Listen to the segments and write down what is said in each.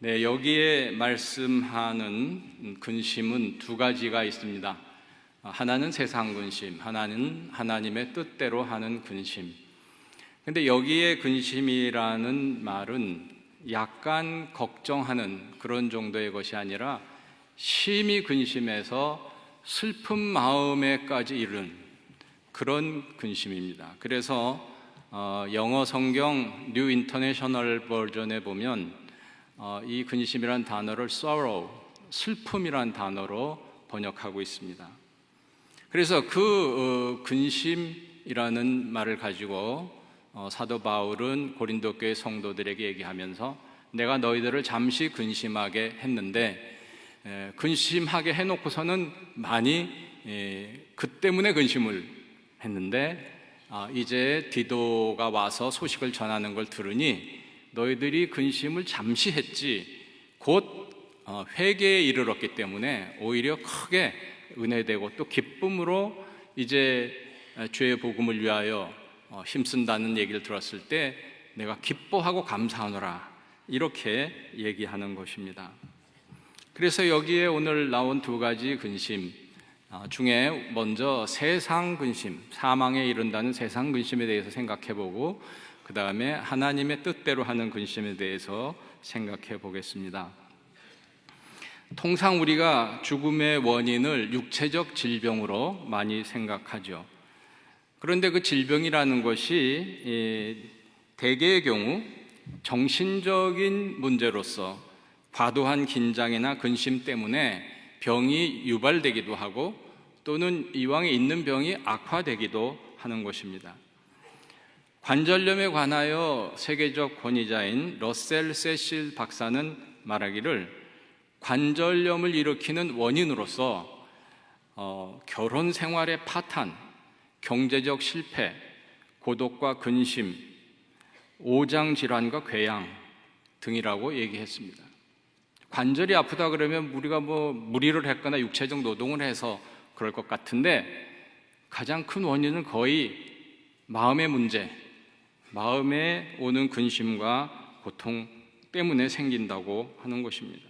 네, 여기에 말씀하는 근심은 두 가지가 있습니다. 하나는 세상 근심, 하나는 하나님의 뜻대로 하는 근심. 근데 여기에 근심이라는 말은 약간 걱정하는 그런 정도의 것이 아니라 심히 근심해서 슬픈 마음에까지 이른 그런 근심입니다. 그래서 영어 성경 뉴 인터내셔널 버전에 보면 이 근심이란 단어를 sorrow, 슬픔이란 단어로 번역하고 있습니다. 그래서 그 근심이라는 말을 가지고 사도 바울은 고린도 교회 성도들에게 얘기하면서 내가 너희들을 잠시 근심하게 했는데 근심하게 해놓고서는 많이 그 때문에 근심을 했는데 이제 디도가 와서 소식을 전하는 걸 들으니 너희들이 근심을 잠시 했지 곧 회개에 이르렀기 때문에 오히려 크게 은혜되고 또 기쁨으로 이제 죄의 복음을 위하여 힘쓴다는 얘기를 들었을 때 내가 기뻐하고 감사하노라 이렇게 얘기하는 것입니다. 그래서 여기에 오늘 나온 두 가지 근심 중에 먼저 세상 근심, 사망에 이른다는 세상 근심에 대해서 생각해보고 그 다음에 하나님의 뜻대로 하는 근심에 대해서 생각해 보겠습니다. 통상 우리가 죽음의 원인을 육체적 질병으로 많이 생각하죠. 그런데 그 질병이라는 것이 대개의 경우 정신적인 문제로서 과도한 긴장이나 근심 때문에 병이 유발되기도 하고 또는 이왕에 있는 병이 악화되기도 하는 것입니다. 관절염에 관하여 세계적 권위자인 러셀 세실 박사는 말하기를 관절염을 일으키는 원인으로서 결혼 생활의 파탄, 경제적 실패, 고독과 근심, 오장 질환과 궤양 등이라고 얘기했습니다. 관절이 아프다 그러면 우리가 무리를 했거나 육체적 노동을 해서 그럴 것 같은데 가장 큰 원인은 거의 마음의 문제, 마음에 오는 근심과 고통 때문에 생긴다고 하는 것입니다.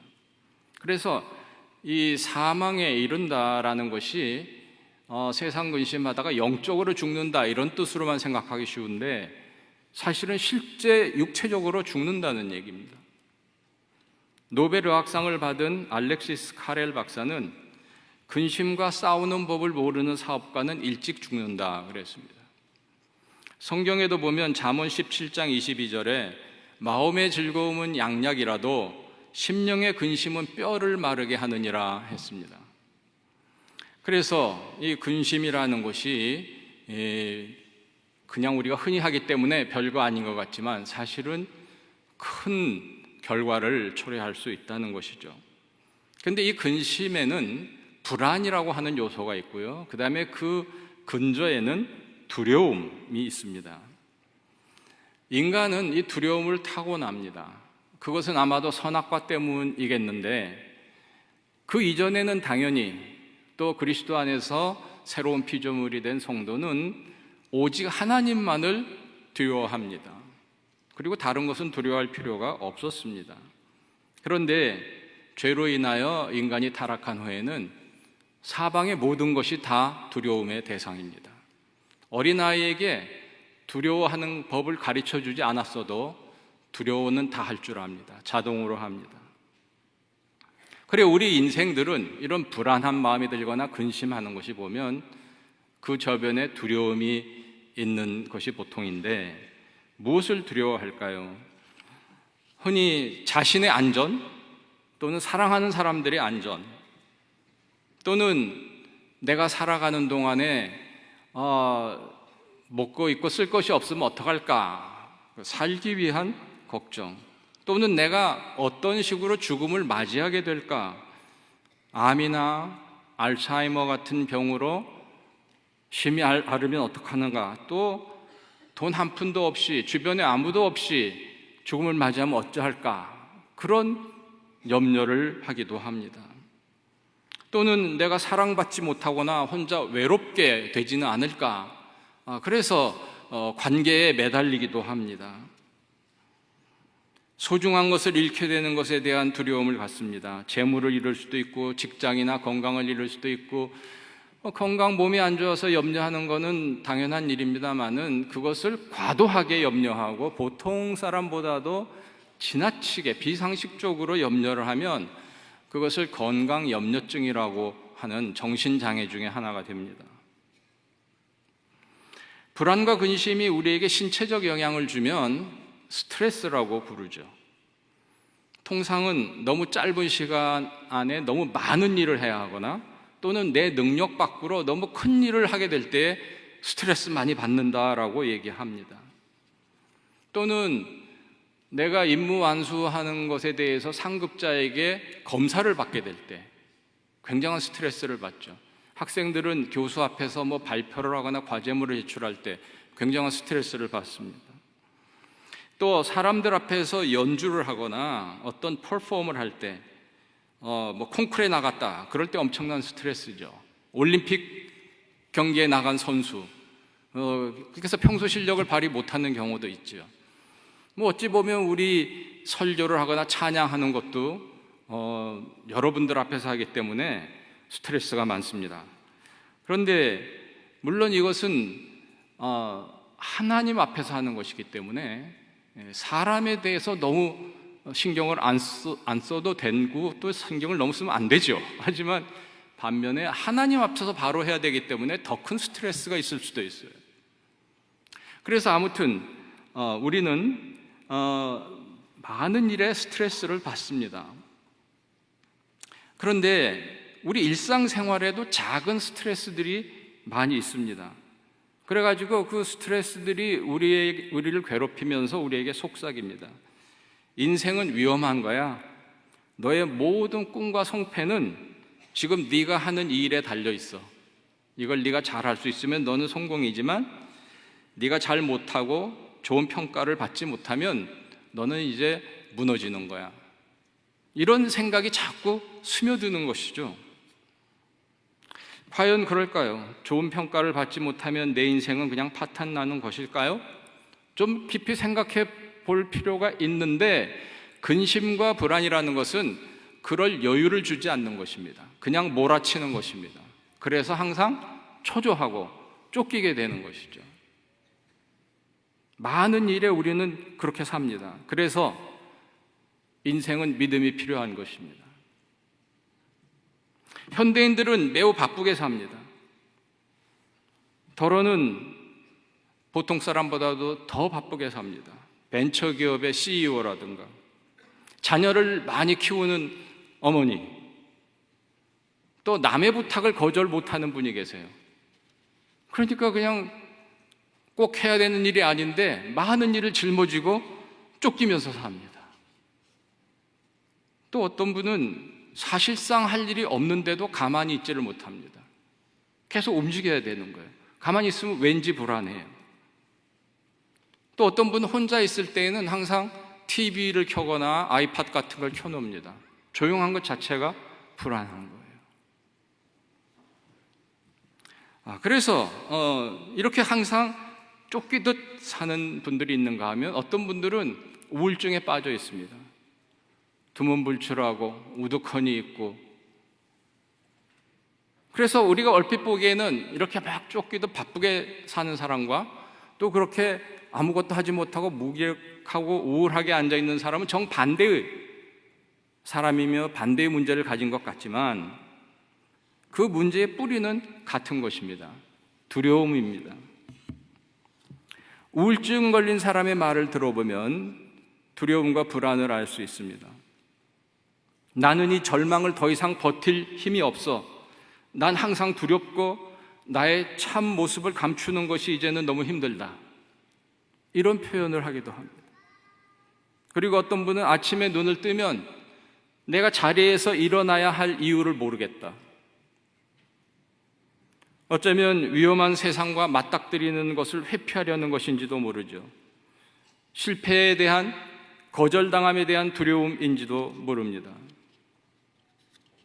그래서 이 사망에 이른다라는 것이 세상 근심하다가 영적으로 죽는다 이런 뜻으로만 생각하기 쉬운데 사실은 실제 육체적으로 죽는다는 얘기입니다. 노벨 의학상을 받은 알렉시스 카렐 박사는 근심과 싸우는 법을 모르는 사업가는 일찍 죽는다 그랬습니다. 성경에도 보면 잠언 17장 22절에 마음의 즐거움은 양약이라도 심령의 근심은 뼈를 마르게 하느니라 했습니다. 그래서 이 근심이라는 것이 그냥 우리가 흔히 하기 때문에 별거 아닌 것 같지만 사실은 큰 결과를 초래할 수 있다는 것이죠. 그런데 이 근심에는 불안이라고 하는 요소가 있고요. 그 다음에 그 근저에는 두려움이 있습니다. 인간은 이 두려움을 타고납니다. 그것은 아마도 선악과 때문이겠는데 그 이전에는 당연히 또 그리스도 안에서 새로운 피조물이 된 성도는 오직 하나님만을 두려워합니다. 그리고 다른 것은 두려워할 필요가 없었습니다. 그런데 죄로 인하여 인간이 타락한 후에는 사방의 모든 것이 다 두려움의 대상입니다. 어린아이에게 두려워하는 법을 가르쳐주지 않았어도 두려워는 다 할 줄 압니다. 자동으로 합니다. 그래 우리 인생들은 이런 불안한 마음이 들거나 근심하는 것이 보면 그 저변에 두려움이 있는 것이 보통인데 무엇을 두려워할까요? 흔히 자신의 안전 또는 사랑하는 사람들의 안전 또는 내가 살아가는 동안에 먹고 입고 쓸 것이 없으면 어떡할까? 살기 위한 걱정 또는 내가 어떤 식으로 죽음을 맞이하게 될까? 암이나 알츠하이머 같은 병으로 심히 앓으면 어떡하는가? 또 돈 한 푼도 없이 주변에 아무도 없이 죽음을 맞이하면 어찌할까? 그런 염려를 하기도 합니다. 또는 내가 사랑받지 못하거나 혼자 외롭게 되지는 않을까? 그래서 관계에 매달리기도 합니다. 소중한 것을 잃게 되는 것에 대한 두려움을 갖습니다. 재물을 잃을 수도 있고 직장이나 건강을 잃을 수도 있고 건강 몸이 안 좋아서 염려하는 것은 당연한 일입니다만은 그것을 과도하게 염려하고 보통 사람보다도 지나치게 비상식적으로 염려를 하면 그것을 건강 염려증이라고 하는 정신장애 중에 하나가 됩니다. 불안과 근심이 우리에게 신체적 영향을 주면 스트레스라고 부르죠. 통상은 너무 짧은 시간 안에 너무 많은 일을 해야 하거나 또는 내 능력 밖으로 너무 큰 일을 하게 될 때 스트레스 많이 받는다라고 얘기합니다. 또는 내가 임무 완수하는 것에 대해서 상급자에게 검사를 받게 될 때 굉장한 스트레스를 받죠. 학생들은 교수 앞에서 발표를 하거나 과제물을 제출할 때 굉장한 스트레스를 받습니다. 또 사람들 앞에서 연주를 하거나 어떤 퍼포먼을 할 때 콩쿠르에 나갔다 그럴 때 엄청난 스트레스죠. 올림픽 경기에 나간 선수 그래서 평소 실력을 발휘 못하는 경우도 있죠. 어찌 보면 우리 설교를 하거나 찬양하는 것도 여러분들 앞에서 하기 때문에 스트레스가 많습니다. 그런데 물론 이것은 하나님 앞에서 하는 것이기 때문에 사람에 대해서 너무 신경을 안 써도 되고 또 신경을 너무 쓰면 안 되죠. 하지만 반면에 하나님 앞에서 바로 해야 되기 때문에 더 큰 스트레스가 있을 수도 있어요. 그래서 아무튼 우리는 많은 일에 스트레스를 받습니다. 그런데 우리 일상생활에도 작은 스트레스들이 많이 있습니다. 그래가지고 그 스트레스들이 우리를 괴롭히면서 우리에게 속삭입니다. 인생은 위험한 거야. 너의 모든 꿈과 성패는 지금 네가 하는 이 일에 달려 있어. 이걸 네가 잘할 수 있으면 너는 성공이지만 네가 잘 못하고 좋은 평가를 받지 못하면 너는 이제 무너지는 거야. 이런 생각이 자꾸 스며드는 것이죠. 과연 그럴까요? 좋은 평가를 받지 못하면 내 인생은 그냥 파탄 나는 것일까요? 좀 깊이 생각해 볼 필요가 있는데 근심과 불안이라는 것은 그럴 여유를 주지 않는 것입니다. 그냥 몰아치는 것입니다. 그래서 항상 초조하고 쫓기게 되는 것이죠. 많은 일에 우리는 그렇게 삽니다. 그래서 인생은 믿음이 필요한 것입니다. 현대인들은 매우 바쁘게 삽니다. 더러는 보통 사람보다도 더 바쁘게 삽니다. 벤처기업의 CEO라든가 자녀를 많이 키우는 어머니, 또 남의 부탁을 거절 못하는 분이 계세요. 그러니까 그냥 꼭 해야 되는 일이 아닌데 많은 일을 짊어지고 쫓기면서 삽니다. 또 어떤 분은 사실상 할 일이 없는데도 가만히 있지를 못합니다. 계속 움직여야 되는 거예요. 가만히 있으면 왠지 불안해요. 또 어떤 분은 혼자 있을 때에는 항상 TV를 켜거나 아이팟 같은 걸 켜놓습니다. 조용한 것 자체가 불안한 거예요. 그래서 이렇게 항상 쫓기듯 사는 분들이 있는가 하면 어떤 분들은 우울증에 빠져 있습니다. 두문불출하고 우두커니 있고, 그래서 우리가 얼핏 보기에는 이렇게 막 쫓기듯 바쁘게 사는 사람과 또 그렇게 아무것도 하지 못하고 무기력하고 우울하게 앉아있는 사람은 정반대의 사람이며 반대의 문제를 가진 것 같지만 그 문제의 뿌리는 같은 것입니다. 두려움입니다. 우울증 걸린 사람의 말을 들어보면 두려움과 불안을 알 수 있습니다. 나는 이 절망을 더 이상 버틸 힘이 없어. 난 항상 두렵고 나의 참 모습을 감추는 것이 이제는 너무 힘들다. 이런 표현을 하기도 합니다. 그리고 어떤 분은 아침에 눈을 뜨면 내가 자리에서 일어나야 할 이유를 모르겠다. 어쩌면 위험한 세상과 맞닥뜨리는 것을 회피하려는 것인지도 모르죠. 실패에 대한, 거절당함에 대한 두려움인지도 모릅니다.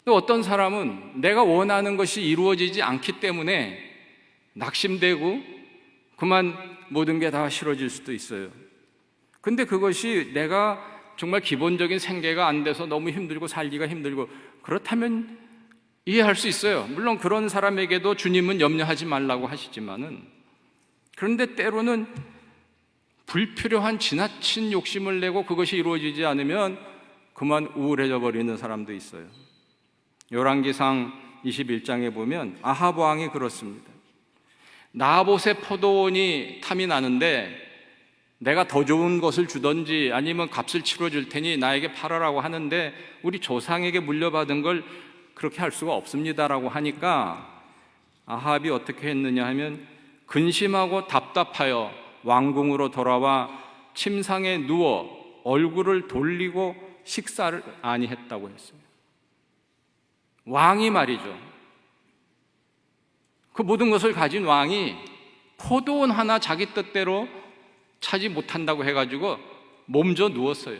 또 어떤 사람은 내가 원하는 것이 이루어지지 않기 때문에 낙심되고 그만 모든 게 다 싫어질 수도 있어요. 근데 그것이 내가 정말 기본적인 생계가 안 돼서 너무 힘들고 살기가 힘들고 그렇다면 이해할 수 있어요. 물론 그런 사람에게도 주님은 염려하지 말라고 하시지만은, 그런데 때로는 불필요한 지나친 욕심을 내고 그것이 이루어지지 않으면 그만 우울해져 버리는 사람도 있어요. 열왕기상 21장에 보면 아합 왕이 그렇습니다. 나봇의 포도원이 탐이 나는데 내가 더 좋은 것을 주든지 아니면 값을 치러줄 테니 나에게 팔아라고 하는데 우리 조상에게 물려받은 걸 그렇게 할 수가 없습니다라고 하니까 아합이 어떻게 했느냐 하면 근심하고 답답하여 왕궁으로 돌아와 침상에 누워 얼굴을 돌리고 식사를 아니했다고 했어요. 왕이 말이죠. 그 모든 것을 가진 왕이 포도원 하나 자기 뜻대로 차지 못한다고 해가지고 몸져 누웠어요.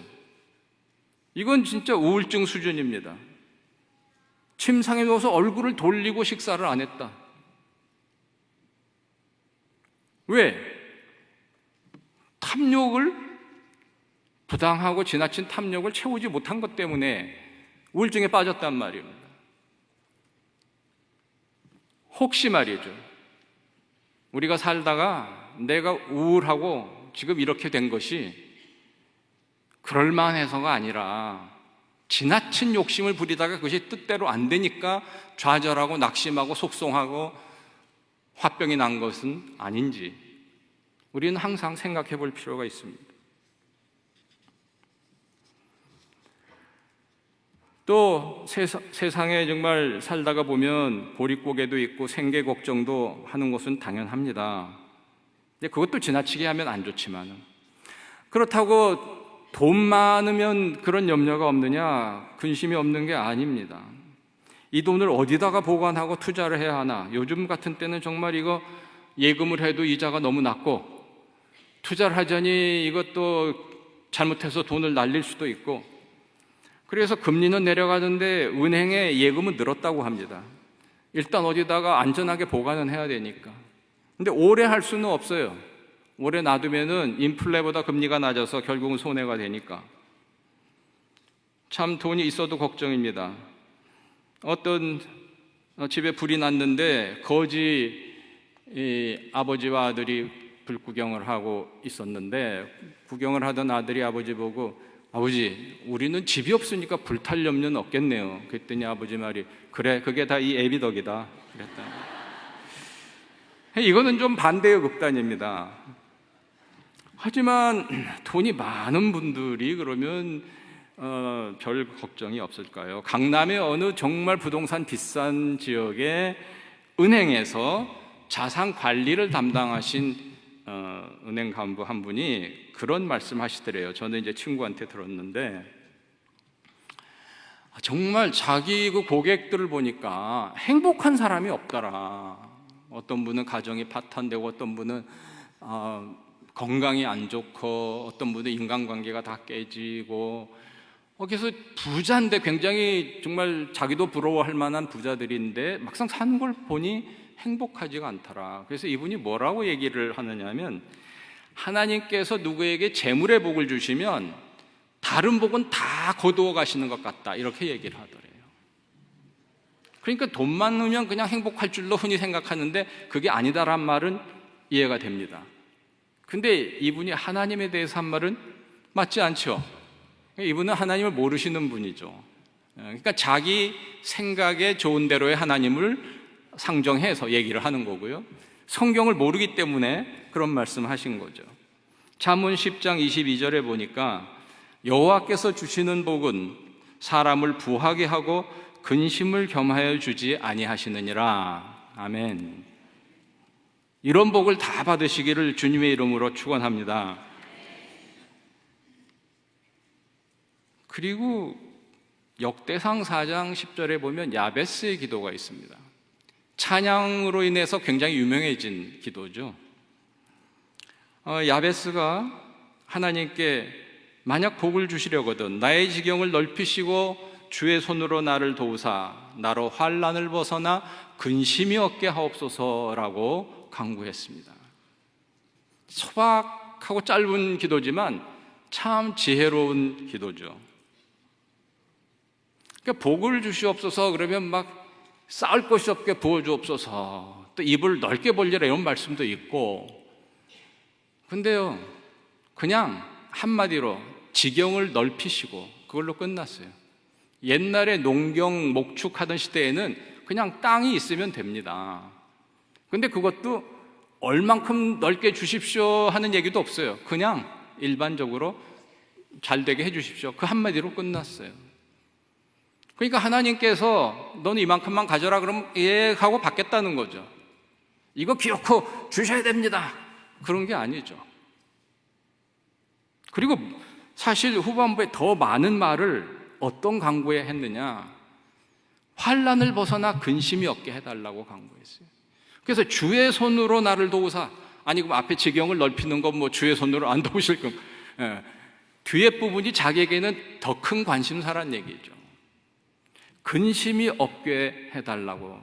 이건 진짜 우울증 수준입니다. 침상에 누워서 얼굴을 돌리고 식사를 안 했다. 왜? 탐욕을, 부당하고 지나친 탐욕을 채우지 못한 것 때문에 우울증에 빠졌단 말입니다. 혹시 말이죠, 우리가 살다가 내가 우울하고 지금 이렇게 된 것이 그럴만해서가 아니라 지나친 욕심을 부리다가 그것이 뜻대로 안 되니까 좌절하고 낙심하고 속송하고 화병이 난 것은 아닌지 우리는 항상 생각해 볼 필요가 있습니다. 또 세상에 정말 살다가 보면 보릿고개도 있고 생계 걱정도 하는 것은 당연합니다. 근데 그것도 지나치게 하면 안 좋지만, 그렇다고 돈 많으면 그런 염려가 없느냐? 근심이 없는 게 아닙니다. 이 돈을 어디다가 보관하고 투자를 해야 하나? 요즘 같은 때는 정말 이거 예금을 해도 이자가 너무 낮고, 투자를 하자니 이것도 잘못해서 돈을 날릴 수도 있고, 그래서 금리는 내려가는데 은행의 예금은 늘었다고 합니다. 일단 어디다가 안전하게 보관은 해야 되니까. 근데 오래 할 수는 없어요. 오래 놔두면은 인플레보다 금리가 낮아서 결국은 손해가 되니까. 참 돈이 있어도 걱정입니다. 어떤 집에 불이 났는데 거지 아버지와 아들이 불 구경을 하고 있었는데, 구경을 하던 아들이 아버지 보고 아버지, 우리는 집이 없으니까 불탈 염려는 없겠네요. 그랬더니 아버지 말이 그래, 그게 다 이 애비 덕이다 그랬다. 이거는 좀 반대의 극단입니다. 하지만 돈이 많은 분들이 그러면 별 걱정이 없을까요? 강남의 어느 정말 부동산 비싼 지역의 은행에서 자산 관리를 담당하신 은행 간부 한 분이 그런 말씀 하시더래요. 저는 이제 친구한테 들었는데, 정말 자기 그 고객들을 보니까 행복한 사람이 없더라. 어떤 분은 가정이 파탄되고, 어떤 분은 건강이 안 좋고, 어떤 분은 인간관계가 다 깨지고, 그래서 부자인데 굉장히 정말 자기도 부러워할 만한 부자들인데 막상 사는 걸 보니 행복하지가 않더라. 그래서 이분이 뭐라고 얘기를 하느냐면, 하나님께서 누구에게 재물의 복을 주시면 다른 복은 다 거두어 가시는 것 같다, 이렇게 얘기를 하더래요. 그러니까 돈 많으면 그냥 행복할 줄로 흔히 생각하는데 그게 아니다란 말은 이해가 됩니다. 근데 이분이 하나님에 대해서 한 말은 맞지 않죠. 이분은 하나님을 모르시는 분이죠. 그러니까 자기 생각에 좋은 대로의 하나님을 상정해서 얘기를 하는 거고요. 성경을 모르기 때문에 그런 말씀하신 거죠. 잠언 10장 22절에 보니까 여호와께서 주시는 복은 사람을 부하게 하고 근심을 겸하여 주지 아니하시느니라. 아멘. 이런 복을 다 받으시기를 주님의 이름으로 축원합니다. 그리고 역대상 4장 10절에 보면 야베스의 기도가 있습니다. 찬양으로 인해서 굉장히 유명해진 기도죠. 야베스가 하나님께 만약 복을 주시려거든 나의 지경을 넓히시고 주의 손으로 나를 도우사 나로 환난을 벗어나 근심이 없게 하옵소서라고 간구했습니다. 소박하고 짧은 기도지만 참 지혜로운 기도죠. 그러니까 복을 주시옵소서 그러면 막 쌓을 것이 없게 부어주옵소서, 또 입을 넓게 벌리라 이런 말씀도 있고, 근데요 그냥 한마디로 지경을 넓히시고 그걸로 끝났어요. 옛날에 농경 목축하던 시대에는 그냥 땅이 있으면 됩니다. 근데 그것도 얼만큼 넓게 주십시오 하는 얘기도 없어요. 그냥 일반적으로 잘 되게 해 주십시오, 그 한마디로 끝났어요. 그러니까 하나님께서 너는 이만큼만 가져라 그러면 예 하고 받겠다는 거죠. 이거 기어코 주셔야 됩니다 그런 게 아니죠. 그리고 사실 후반부에 더 많은 말을 어떤 강구에 했느냐, 환난을 벗어나 근심이 없게 해달라고 강구했어요. 그래서 주의 손으로 나를 도우사, 아니 그럼 앞에 지경을 넓히는 건 뭐 주의 손으로 안 도우실 건, 뒤에 부분이 자기에게는 더 큰 관심사란 얘기죠. 근심이 없게 해달라고.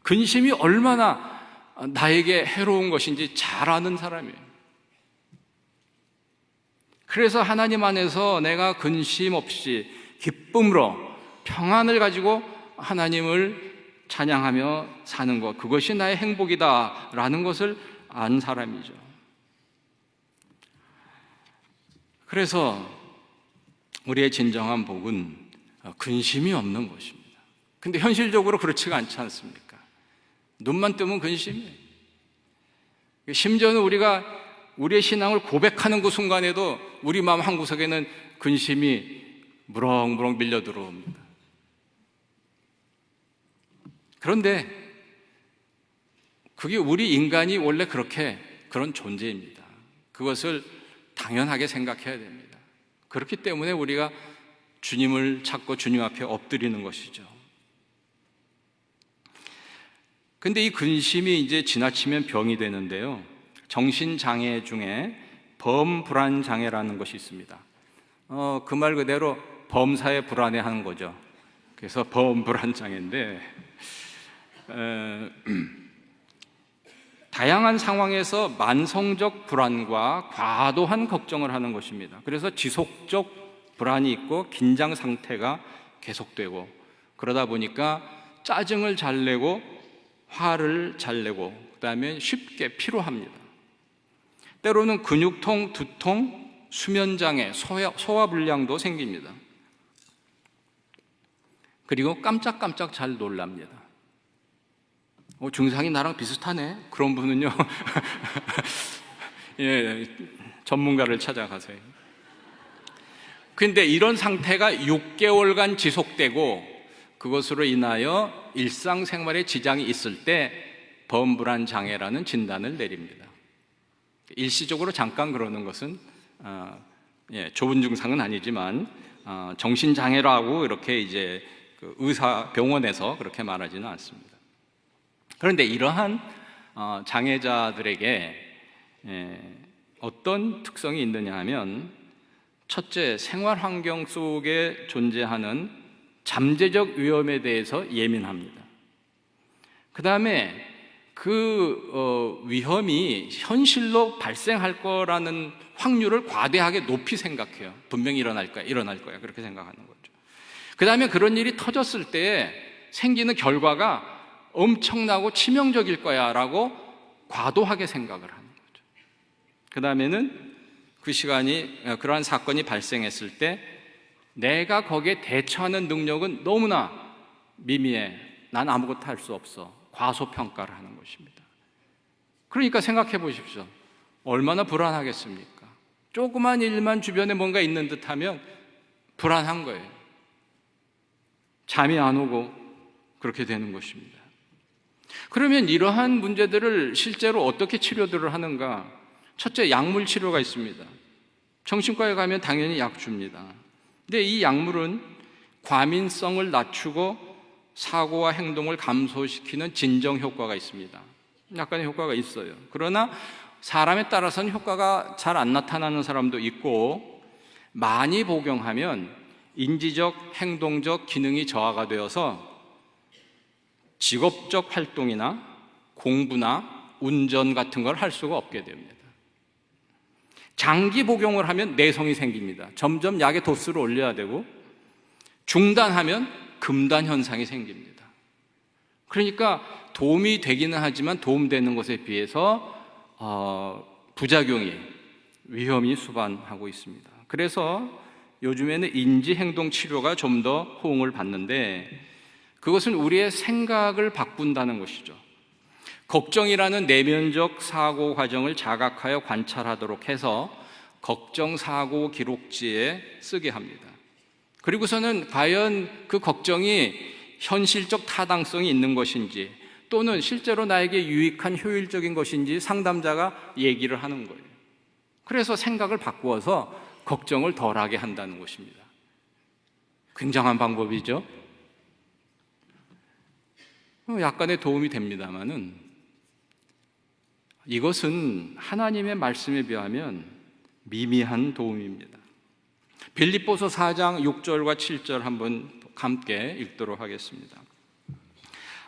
근심이 얼마나 나에게 해로운 것인지 잘 아는 사람이에요. 그래서 하나님 안에서 내가 근심 없이 기쁨으로 평안을 가지고 하나님을 찬양하며 사는 것, 그것이 나의 행복이다라는 것을 안 사람이죠. 그래서 우리의 진정한 복은 근심이 없는 것입니다. 근데 현실적으로 그렇지가 않지 않습니까? 눈만 뜨면 근심이에요. 심지어는 우리가 우리의 신앙을 고백하는 그 순간에도 우리 마음 한구석에는 근심이 무럭무럭 밀려 들어옵니다. 그런데 그게 우리 인간이 원래 그런 존재입니다. 그것을 당연하게 생각해야 됩니다. 그렇기 때문에 우리가 주님을 찾고 주님 앞에 엎드리는 것이죠. 근데 이 근심이 이제 지나치면 병이 되는데요, 정신장애 중에 범불안장애라는 것이 있습니다. 그 말 그대로 범사에 불안해하는 거죠. 그래서 범불안장애인데, 다양한 상황에서 만성적 불안과 과도한 걱정을 하는 것입니다. 그래서 지속적 불안이 있고 긴장 상태가 계속되고, 그러다 보니까 짜증을 잘 내고 화를 잘 내고, 그 다음에 쉽게 피로합니다. 때로는 근육통, 두통, 수면장애, 소화불량도 생깁니다. 그리고 깜짝깜짝 잘 놀랍니다. 증상이 나랑 비슷하네, 그런 분은요 예, 전문가를 찾아가세요. 그런데 이런 상태가 6개월간 지속되고 그것으로 인하여 일상생활에 지장이 있을 때 범불안 장애라는 진단을 내립니다. 일시적으로 잠깐 그러는 것은 좁은 증상은 아니지만 정신장애라고 이렇게 이제 그 의사 병원에서 그렇게 말하지는 않습니다. 그런데 이러한 장애자들에게 어떤 특성이 있느냐 하면, 첫째, 생활 환경 속에 존재하는 잠재적 위험에 대해서 예민합니다. 그 다음에 그 위험이 현실로 발생할 거라는 확률을 과대하게 높이 생각해요. 분명히 일어날 거야 그렇게 생각하는 거죠. 그 다음에 그런 일이 터졌을 때 생기는 결과가 엄청나고 치명적일 거야 라고 과도하게 생각을 하는 거죠. 그 다음에는 그러한 사건이 발생했을 때 내가 거기에 대처하는 능력은 너무나 미미해, 난 아무것도 할 수 없어, 과소평가를 하는 것입니다. 그러니까 생각해 보십시오. 얼마나 불안하겠습니까? 조그만 일만 주변에 뭔가 있는 듯하면 불안한 거예요. 잠이 안 오고 그렇게 되는 것입니다. 그러면 이러한 문제들을 실제로 어떻게 치료들을 하는가? 첫째, 약물 치료가 있습니다. 정신과에 가면 당연히 약 줍니다. 근데 이 약물은 과민성을 낮추고 사고와 행동을 감소시키는 진정 효과가 있습니다. 약간의 효과가 있어요. 그러나 사람에 따라서는 효과가 잘 안 나타나는 사람도 있고, 많이 복용하면 인지적, 행동적 기능이 저하가 되어서 직업적 활동이나 공부나 운전 같은 걸 할 수가 없게 됩니다. 장기 복용을 하면 내성이 생깁니다. 점점 약의 도수를 올려야 되고, 중단하면 금단 현상이 생깁니다. 그러니까 도움이 되기는 하지만 도움되는 것에 비해서 부작용이, 위험이 수반하고 있습니다. 그래서 요즘에는 인지행동치료가 좀 더 호응을 받는데, 그것은 우리의 생각을 바꾼다는 것이죠. 걱정이라는 내면적 사고 과정을 자각하여 관찰하도록 해서 걱정 사고 기록지에 쓰게 합니다. 그리고서는 과연 그 걱정이 현실적 타당성이 있는 것인지, 또는 실제로 나에게 유익한 효율적인 것인지 상담자가 얘기를 하는 거예요. 그래서 생각을 바꾸어서 걱정을 덜하게 한다는 것입니다. 굉장한 방법이죠. 약간의 도움이 됩니다만은, 이것은 하나님의 말씀에 비하면 미미한 도움입니다. 빌립보서 4장 6절과 7절 한번 함께 읽도록 하겠습니다.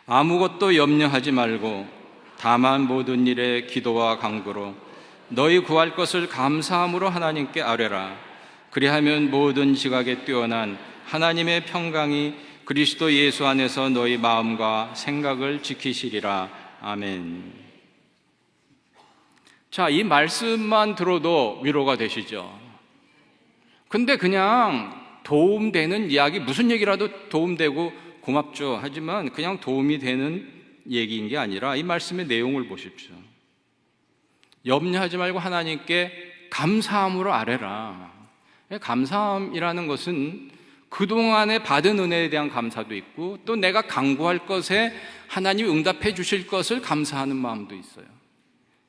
아무것도 염려하지 말고 다만 모든 일에 기도와 간구로 너희 구할 것을 감사함으로 하나님께 아뢰라. 그리하면 모든 지각에 뛰어난 하나님의 평강이 그리스도 예수 안에서 너희 마음과 생각을 지키시리라. 아멘. 자, 이 말씀만 들어도 위로가 되시죠? 근데 그냥 도움되는 이야기, 무슨 얘기라도 도움되고 고맙죠. 하지만 그냥 도움이 되는 얘기인 게 아니라 이 말씀의 내용을 보십시오. 염려하지 말고 하나님께 감사함으로 아뢰라. 감사함이라는 것은 그동안에 받은 은혜에 대한 감사도 있고, 또 내가 간구할 것에 하나님이 응답해 주실 것을 감사하는 마음도 있어요.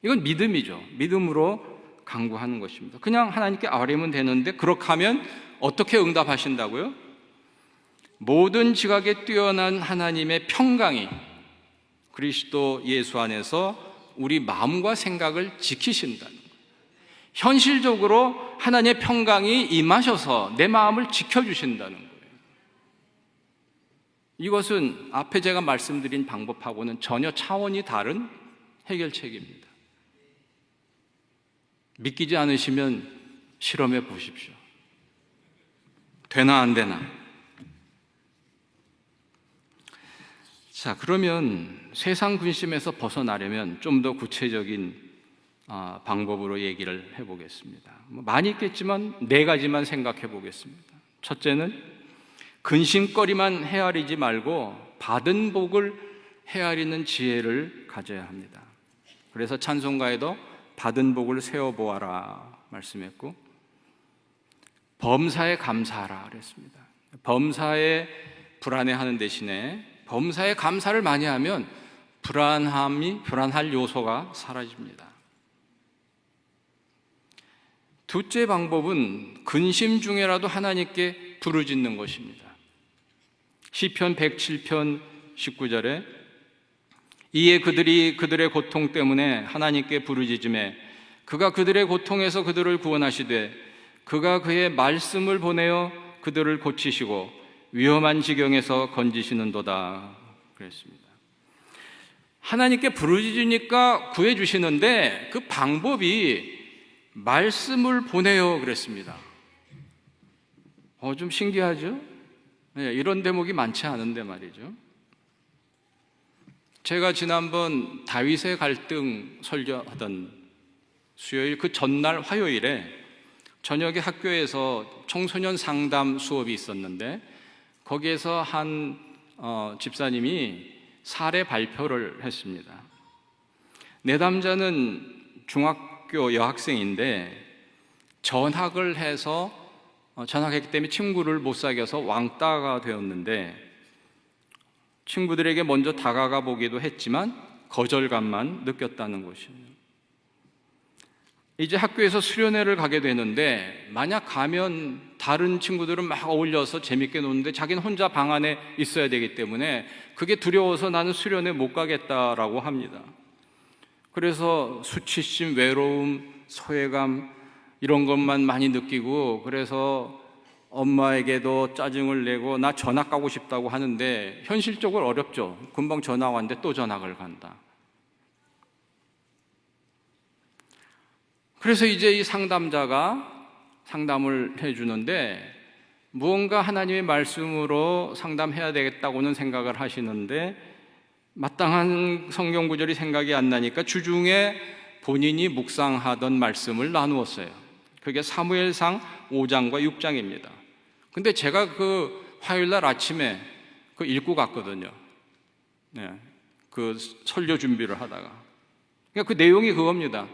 이건 믿음이죠. 믿음으로 간구하는 것입니다. 그냥 하나님께 아뢰면 되는데, 그렇게 하면 어떻게 응답하신다고요? 모든 지각에 뛰어난 하나님의 평강이 그리스도 예수 안에서 우리 마음과 생각을 지키신다는 거예요. 현실적으로 하나님의 평강이 임하셔서 내 마음을 지켜주신다는 거예요. 이것은 앞에 제가 말씀드린 방법하고는 전혀 차원이 다른 해결책입니다. 믿기지 않으시면 실험해 보십시오. 되나 안 되나? 자, 그러면 세상 근심에서 벗어나려면 좀 더 구체적인 방법으로 얘기를 해보겠습니다. 많이 있겠지만 4가지만 생각해 보겠습니다. 첫째는 근심거리만 헤아리지 말고 받은 복을 헤아리는 지혜를 가져야 합니다. 그래서 찬송가에도 받은 복을 세어보아라 말씀했고, 범사에 감사하라 그랬습니다. 범사에 불안해하는 대신에 범사에 감사를 많이 하면 불안할 요소가 사라집니다. 둘째 방법은 근심 중에라도 하나님께 부르짖는 것입니다. 시편 107편 19절에 이에 그들이 그들의 고통 때문에 하나님께 부르짖음에 그가 그들의 고통에서 그들을 구원하시되 그가 그의 말씀을 보내어 그들을 고치시고 위험한 지경에서 건지시는도다 그랬습니다. 하나님께 부르짖으니까 구해주시는데 그 방법이 말씀을 보내요 그랬습니다. 좀 신기하죠? 네, 이런 대목이 많지 않은데 말이죠. 제가 지난번 다윗의 갈등 설교하던 수요일 그 전날 화요일에 저녁에 학교에서 청소년 상담 수업이 있었는데, 거기에서 한 집사님이 사례 발표를 했습니다. 내담자는 중학교 여학생인데 전학을 해서 전학했기 때문에 친구를 못 사귀어서 왕따가 되었는데, 친구들에게 먼저 다가가 보기도 했지만 거절감만 느꼈다는 것이에요. 이제 학교에서 수련회를 가게 되는데, 만약 가면 다른 친구들은 막 어울려서 재밌게 노는데 자기는 혼자 방 안에 있어야 되기 때문에 그게 두려워서 나는 수련회 못 가겠다라고 합니다. 그래서 수치심, 외로움, 소외감 이런 것만 많이 느끼고, 그래서 엄마에게도 짜증을 내고 나 전학 가고 싶다고 하는데 현실적으로 어렵죠. 금방 전학 왔는데 또 전학을 간다. 그래서 이제 이 상담자가 상담을 해주는데 무언가 하나님의 말씀으로 상담해야 되겠다고는 생각을 하시는데 마땅한 성경 구절이 생각이 안 나니까 주중에 본인이 묵상하던 말씀을 나누었어요. 그게 사무엘상 5장과 6장입니다. 근데 제가 그 화요일날 아침에 그 읽고 갔거든요. 네, 그 설교 준비를 하다가. 그러니까 그 내용이 그겁니다.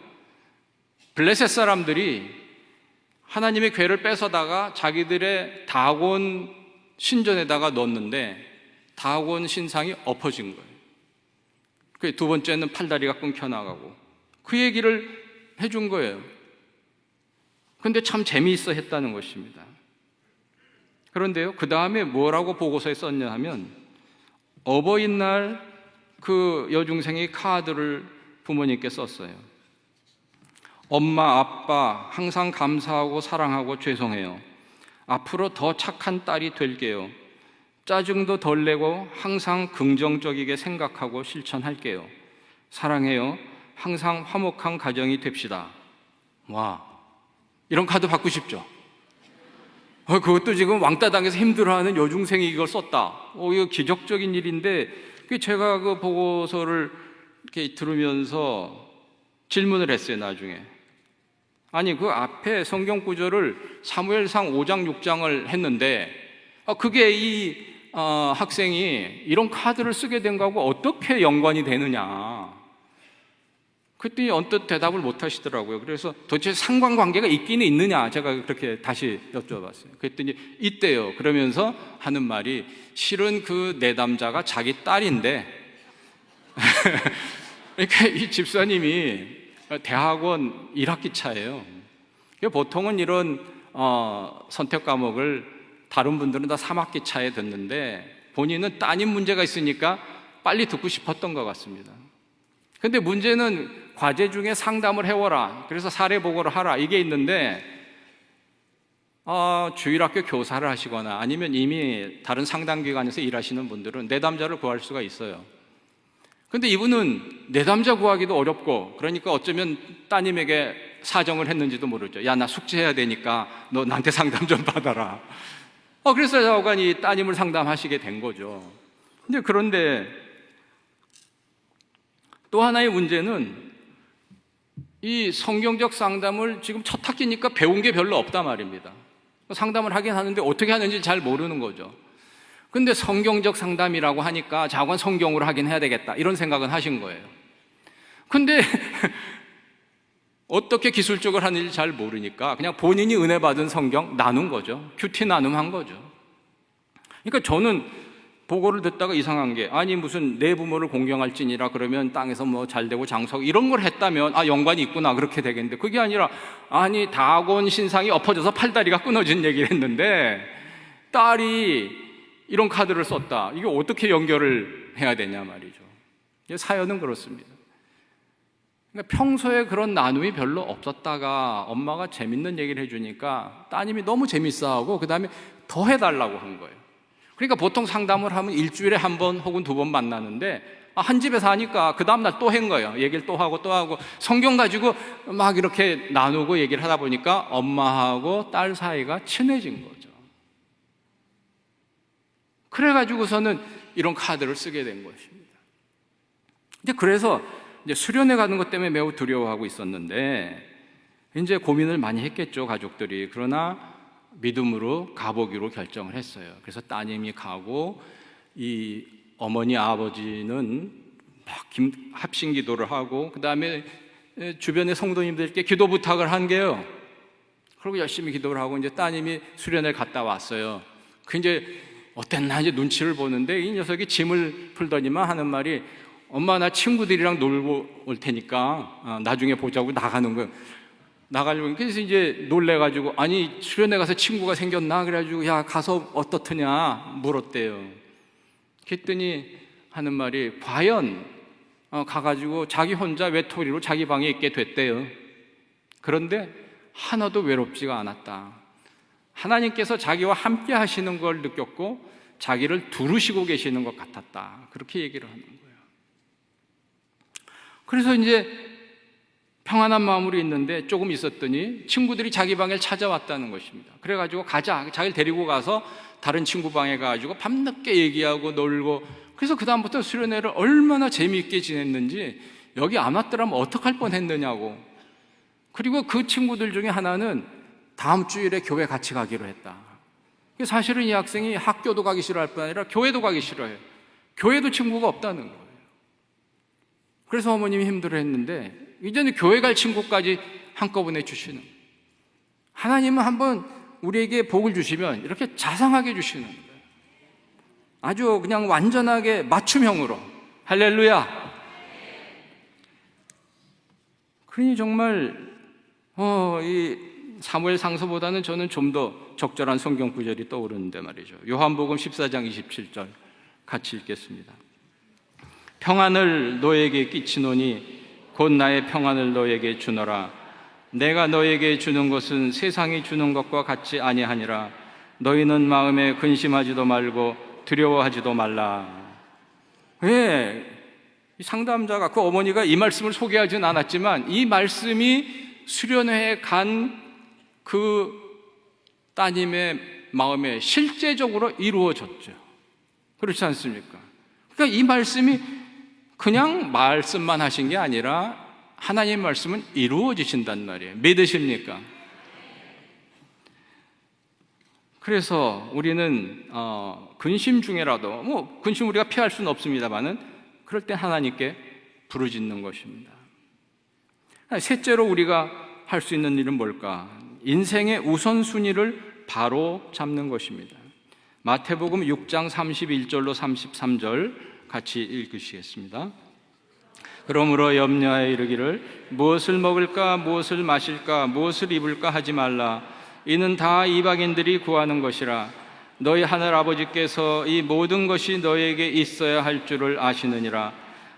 블레셋 사람들이 하나님의 괴를 뺏어다가 자기들의 다곤 신전에다가 넣었는데 다곤 신상이 엎어진 거예요. 그 두 번째는 팔다리가 끊겨나가고 그 얘기를 해준 거예요. 근데 참 재미있어 했다는 것입니다. 그런데요, 그 다음에 뭐라고 보고서에 썼냐 하면 어버이날 그 여중생이 카드를 부모님께 썼어요. 엄마, 아빠 항상 감사하고 사랑하고 죄송해요. 앞으로 더 착한 딸이 될게요. 짜증도 덜 내고 항상 긍정적이게 생각하고 실천할게요. 사랑해요. 항상 화목한 가정이 됩시다. 와, 이런 카드 받고 싶죠? 그것도 지금 왕따 당해서 힘들어하는 여중생이 이걸 썼다. 이거 기적적인 일인데 제가 그 보고서를 이렇게 들으면서 질문을 했어요. 나중에 아니 그 앞에 성경 구절을 사무엘상 5장 6장을 했는데 그게 이 학생이 이런 카드를 쓰게 된 거하고 어떻게 연관이 되느냐. 그랬더니 언뜻 대답을 못 하시더라고요. 그래서 도대체 상관관계가 있기는 있느냐 제가 그렇게 다시 여쭤봤어요. 그랬더니 있대요. 그러면서 하는 말이 실은 그 내담자가 자기 딸인데 그러니까 이 집사님이 대학원 1학기 차예요. 보통은 이런 선택 과목을 다른 분들은 다 3학기 차에 듣는데 본인은 따님 문제가 있으니까 빨리 듣고 싶었던 것 같습니다. 근데 문제는 과제 중에 상담을 해오라, 그래서 사례 보고를 하라, 이게 있는데 주일학교 교사를 하시거나 아니면 이미 다른 상담기관에서 일하시는 분들은 내담자를 구할 수가 있어요. 근데 이분은 내담자 구하기도 어렵고 그러니까 어쩌면 따님에게 사정을 했는지도 모르죠. 야, 나 숙제해야 되니까 너 나한테 상담 좀 받아라. 그래서 여간이 따님을 상담하시게 된 거죠. 그런데 또 하나의 문제는 이 성경적 상담을 지금 첫 학기니까 배운 게 별로 없단 말입니다. 상담을 하긴 하는데 어떻게 하는지 잘 모르는 거죠. 근데 성경적 상담이라고 하니까 자관 성경으로 하긴 해야 되겠다 이런 생각은 하신 거예요. 근데 어떻게 기술적으로 하는지 잘 모르니까 그냥 본인이 은혜 받은 성경 나눈 거죠. 큐티 나눔한 거죠. 그러니까 저는 보고를 듣다가 이상한 게 아니 무슨 내 부모를 공경할지니라 그러면 땅에서 뭐 잘되고 장수하고 이런 걸 했다면 연관이 있구나 그렇게 되겠는데 그게 아니라 아니 다곤 신상이 엎어져서 팔다리가 끊어진 얘기를 했는데 딸이 이런 카드를 썼다. 이게 어떻게 연결을 해야 되냐 말이죠. 사연은 그렇습니다. 그러니까 평소에 그런 나눔이 별로 없었다가 엄마가 재밌는 얘기를 해주니까 따님이 너무 재밌어하고 그 다음에 더 해달라고 한 거예요. 그러니까 보통 상담을 하면 일주일에 한 번 혹은 두 번 만나는데 한 집에서 하니까 그 다음날 또 한 거예요. 얘기를 또 하고 성경 가지고 막 이렇게 나누고 얘기를 하다 보니까 엄마하고 딸 사이가 친해진 거죠. 그래가지고서는 이런 카드를 쓰게 된 것입니다. 그래서 이제 수련회 가는 것 때문에 매우 두려워하고 있었는데 이제 고민을 많이 했겠죠, 가족들이. 그러나 믿음으로 가보기로 결정을 했어요. 그래서 따님이 가고 이 어머니 아버지는 막 합심 기도를 하고 그 다음에 주변의 성도님들께 기도 부탁을 한 게요. 그리고 열심히 기도를 하고 이제 따님이 수련회 갔다 왔어요. 그 이제 어땠나 이제 눈치를 보는데 이 녀석이 짐을 풀더니만 하는 말이 엄마 나 친구들이랑 놀고 올 테니까 나중에 보자고 나가는 거예요. 나가려고. 그래서 이제 놀래가지고 아니 수련회 가서 친구가 생겼나? 그래가지고 야 가서 어떻더냐 물었대요. 그랬더니 하는 말이 과연 가가지고 자기 혼자 외톨이로 자기 방에 있게 됐대요. 그런데 하나도 외롭지가 않았다. 하나님께서 자기와 함께 하시는 걸 느꼈고 자기를 두르시고 계시는 것 같았다. 그렇게 얘기를 하는 거예요. 그래서 이제 평안한 마음으로 있는데 조금 있었더니 친구들이 자기 방에 찾아왔다는 것입니다. 그래가지고 가자, 자기를 데리고 가서 다른 친구 방에 가가지고 밤늦게 얘기하고 놀고, 그래서 그 다음부터 수련회를 얼마나 재미있게 지냈는지, 여기 안 왔더라면 어떡할 뻔했느냐고. 그리고 그 친구들 중에 하나는 다음 주일에 교회 같이 가기로 했다. 사실은 이 학생이 학교도 가기 싫어할 뿐 아니라 교회도 가기 싫어해요. 교회도 친구가 없다는 거예요. 그래서 어머님이 힘들어했는데 이제는 교회 갈 친구까지 한꺼번에 주시는 거예요. 하나님은 한번 우리에게 복을 주시면 이렇게 자상하게 주시는 거예요. 아주 그냥 완전하게 맞춤형으로. 할렐루야. 그러니 정말 이 사무엘 상서보다는 저는 좀 더 적절한 성경 구절이 떠오르는데 말이죠. 요한복음 14장 27절 같이 읽겠습니다. 평안을 너에게 끼치노니 곧 나의 평안을 너에게 주노라. 내가 너에게 주는 것은 세상이 주는 것과 같이 아니하니라. 너희는 마음에 근심하지도 말고 두려워하지도 말라. 왜? 이 상담자가, 그 어머니가 이 말씀을 소개하지는 않았지만 이 말씀이 수련회에 간 그 따님의 마음에 실제적으로 이루어졌죠. 그렇지 않습니까? 그러니까 이 말씀이 그냥 말씀만 하신 게 아니라 하나님 말씀은 이루어지신단 말이에요. 믿으십니까? 그래서 우리는 근심 중에라도, 근심 우리가 피할 수는 없습니다만은 그럴 때 하나님께 부르짖는 것입니다. 셋째로 우리가 할 수 있는 일은 뭘까? 인생의 우선순위를 바로 잡는 것입니다. 마태복음 6장 31절로 33절 같이 읽으시겠습니다. 그러므로 염려하여 이르기를 무엇을 먹을까 무엇을 마실까 무엇을 입을까 하지 말라. 이는 다 이방인들이 구하는 것이라. 너희 하늘 아버지께서 이 모든 것이 너희에게 있어야 할 줄을 아시느니라.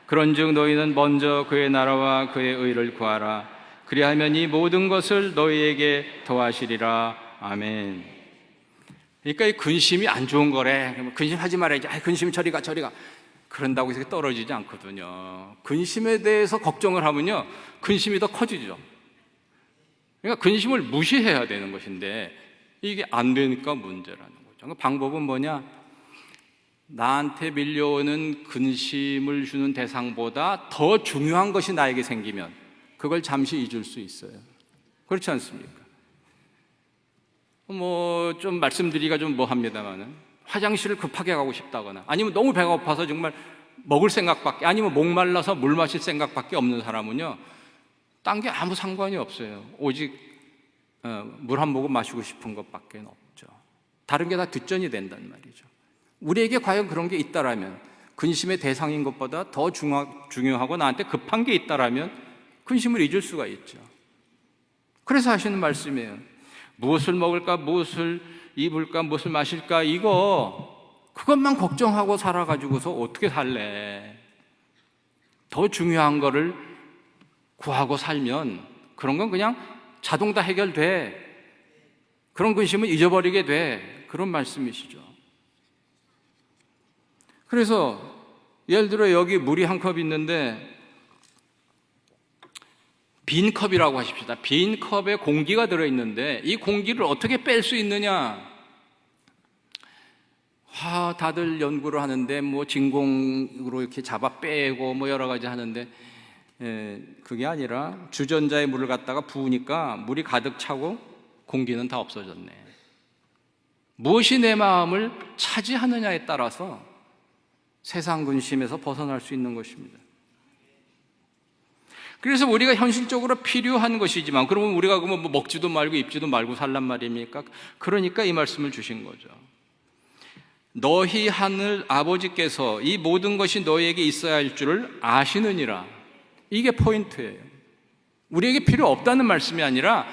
그런즉 너희는 먼저 그의 나라와 그의 의를 구하라. 그리하면 이 모든 것을 너희에게 더하시리라. 아멘. 그러니까 이 근심이 안 좋은 거래. 근심하지 말아야지. 근심 저리 가. 그런다고 해서 떨어지지 않거든요. 근심에 대해서 걱정을 하면요, 근심이 더 커지죠. 그러니까 근심을 무시해야 되는 것인데 이게 안 되니까 문제라는 거죠. 그 방법은 뭐냐? 나한테 밀려오는 근심을 주는 대상보다 더 중요한 것이 나에게 생기면 그걸 잠시 잊을 수 있어요. 그렇지 않습니까? 좀 말씀드리기가 좀 뭐합니다만은 화장실을 급하게 가고 싶다거나 아니면 너무 배가 고파서 정말 먹을 생각밖에, 아니면 목말라서 물 마실 생각밖에 없는 사람은요, 딴 게 아무 상관이 없어요. 오직 물 한 모금 마시고 싶은 것밖에 없죠. 다른 게 다 뒷전이 된단 말이죠. 우리에게 과연 그런 게 있다라면, 근심의 대상인 것보다 더 중요하고 나한테 급한 게 있다라면 근심을 잊을 수가 있죠. 그래서 하시는 말씀이에요. 무엇을 먹을까, 무엇을 입을까, 무엇을 마실까, 그것만 걱정하고 살아가지고서 어떻게 살래? 더 중요한 거를 구하고 살면 그런 건 그냥 자동 다 해결돼. 그런 근심은 잊어버리게 돼. 그런 말씀이시죠. 그래서 예를 들어 여기 물이 한 컵 있는데 빈 컵이라고 하십시다. 빈 컵에 공기가 들어있는데 이 공기를 어떻게 뺄 수 있느냐? 다들 연구를 하는데 진공으로 이렇게 잡아 빼고 여러 가지 하는데, 그게 아니라 주전자에 물을 갖다가 부으니까 물이 가득 차고 공기는 다 없어졌네. 무엇이 내 마음을 차지하느냐에 따라서 세상 근심에서 벗어날 수 있는 것입니다. 그래서 우리가 현실적으로 필요한 것이지만, 그러면 우리가 먹지도 말고 입지도 말고 살란 말입니까? 그러니까 이 말씀을 주신 거죠. 너희 하늘 아버지께서 이 모든 것이 너희에게 있어야 할 줄을 아시느니라. 이게 포인트예요. 우리에게 필요 없다는 말씀이 아니라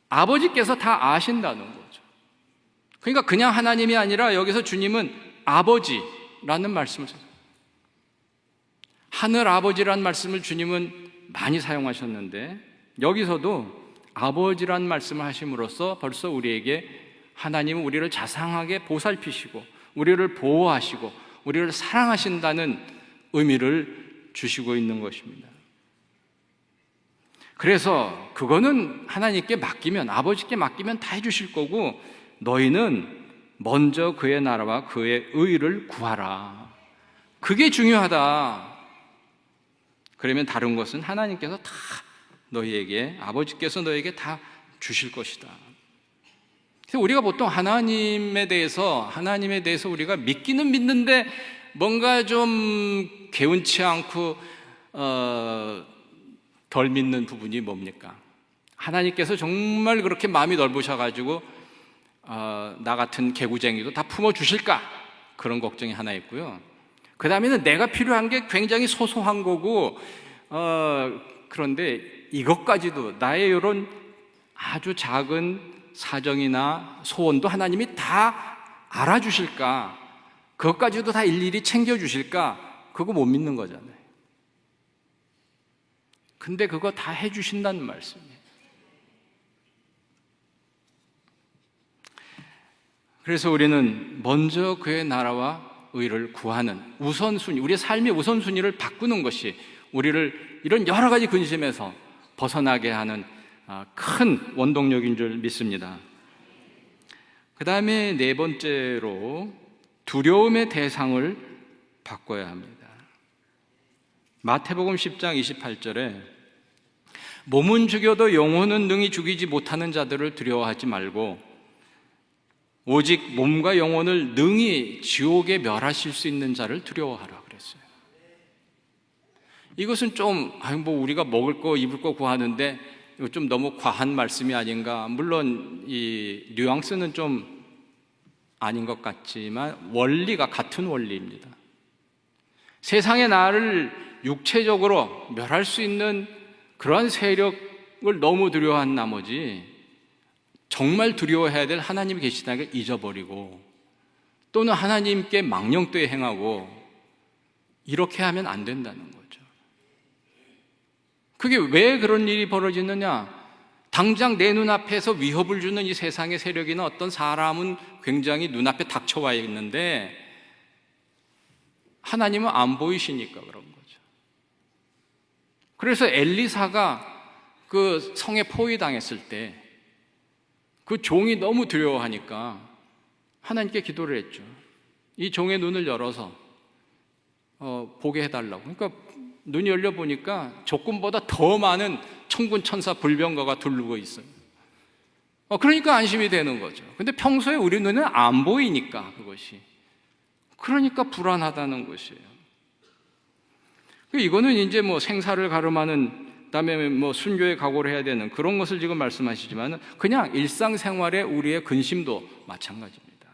아버지께서 다 아신다는 거죠. 그러니까 그냥 하나님이 아니라 여기서 주님은 아버지라는 말씀을 썼어요. 하늘 아버지란 말씀을 주님은 많이 사용하셨는데 여기서도 아버지란 말씀을 하심으로써 벌써 우리에게 하나님은 우리를 자상하게 보살피시고 우리를 보호하시고 우리를 사랑하신다는 의미를 주시고 있는 것입니다. 그래서 그거는 하나님께 맡기면, 아버지께 맡기면 다 해주실 거고, 너희는 먼저 그의 나라와 그의 의를 구하라. 그게 중요하다. 그러면 다른 것은 하나님께서 다 너희에게, 아버지께서 너희에게 다 주실 것이다. 그래서 우리가 보통 하나님에 대해서 우리가 믿기는 믿는데 뭔가 좀 개운치 않고 덜 믿는 부분이 뭡니까? 하나님께서 정말 그렇게 마음이 넓으셔가지고 나 같은 개구쟁이도 다 품어주실까? 그런 걱정이 하나 있고요. 그 다음에는 내가 필요한 게 굉장히 소소한 거고, 그런데 이것까지도, 나의 이런 아주 작은 사정이나 소원도 하나님이 다 알아주실까? 그것까지도 다 일일이 챙겨주실까? 그거 못 믿는 거잖아요. 근데 그거 다 해주신다는 말씀이에요. 그래서 우리는 먼저 그의 나라와 의를 구하는 우선순위, 우리의 삶의 우선순위를 바꾸는 것이 우리를 이런 여러 가지 근심에서 벗어나게 하는 큰 원동력인 줄 믿습니다. 그 다음에 네 번째로 두려움의 대상을 바꿔야 합니다. 마태복음 10장 28절에 몸은 죽여도 영혼은 능히 죽이지 못하는 자들을 두려워하지 말고 오직 몸과 영혼을 능히 지옥에 멸하실 수 있는 자를 두려워하라 그랬어요. 이것은 좀 우리가 먹을 거 입을 거 구하는데 이거 좀 너무 과한 말씀이 아닌가. 물론 이 뉘앙스는 좀 아닌 것 같지만 원리가 같은 원리입니다. 세상의 나를 육체적으로 멸할 수 있는 그러한 세력을 너무 두려워한 나머지 정말 두려워해야 될 하나님이 계시다는 걸 잊어버리고, 또는 하나님께 망령되이 행하고, 이렇게 하면 안 된다는 거죠. 그게 왜 그런 일이 벌어지느냐? 당장 내 눈앞에서 위협을 주는 이 세상의 세력이나 어떤 사람은 굉장히 눈앞에 닥쳐와 있는데 하나님은 안 보이시니까 그런 거죠. 그래서 엘리사가 그 성에 포위당했을 때 그 종이 너무 두려워하니까 하나님께 기도를 했죠. 이 종의 눈을 열어서 보게 해달라고. 그러니까 눈이 열려 보니까 적군보다 더 많은 천군 천사 불병거가 두르고 있어요. 그러니까 안심이 되는 거죠. 근데 평소에 우리 눈에는 안 보이니까 그것이. 그러니까 불안하다는 것이에요. 이거는 이제 생사를 가름하는, 그다음에 순교의 각오를 해야 되는 그런 것을 지금 말씀하시지만 그냥 일상생활의 우리의 근심도 마찬가지입니다.